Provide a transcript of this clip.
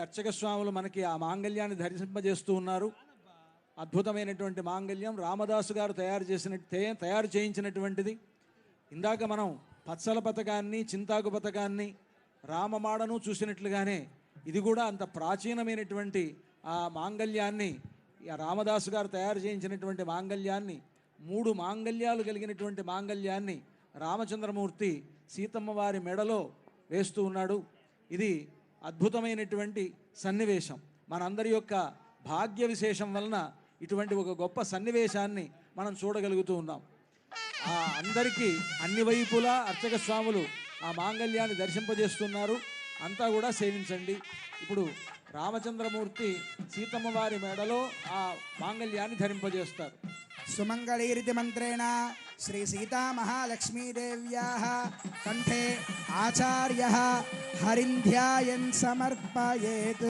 అర్చక స్వాములు మనకి ఆ మాంగళ్యాన్ని ధరింపజేస్తూ ఉన్నారు. అద్భుతమైనటువంటి మాంగళ్యం రామదాసు గారు తయారు చేయించినటువంటిది. ఇందాక మనం పచ్చల పథకాన్ని, చింతాకు పథకాన్ని, రామమాడను చూసినట్లుగానే ఇది కూడా అంత ప్రాచీనమైనటువంటి ఆ మాంగళ్యాన్ని, రామదాసు గారు తయారు చేయించినటువంటి మాంగళ్యాన్ని, 3 మాంగళ్యాలు కలిగినటువంటి మాంగళ్యాన్ని రామచంద్రమూర్తి సీతమ్మ వారి మెడలో వేస్తూ ఉన్నాడు. ఇది అద్భుతమైనటువంటి సన్నివేశం. మనందరి యొక్క భాగ్య విశేషం వలన ఇటువంటి ఒక గొప్ప సన్నివేశాన్ని మనం చూడగలుగుతూ ఉన్నాం. అందరికీ అన్ని వైపులా అర్చక స్వాములు ఆ మాంగళ్యాన్ని దర్శింపజేస్తున్నారు. అంతా కూడా సేవించండి. ఇప్పుడు రామచంద్రమూర్తి సీతమ్మ వారి మెడలో ఆ మాంగళ్యాన్ని ధరింపజేస్తారు. సుమంగళీరితి మంత్రేణ శ్రీ సీతా మహాలక్ష్మీదేవ్యాః కంఠే ఆచార్యః హరిం ధ్యాయన్ సమర్పయేత్.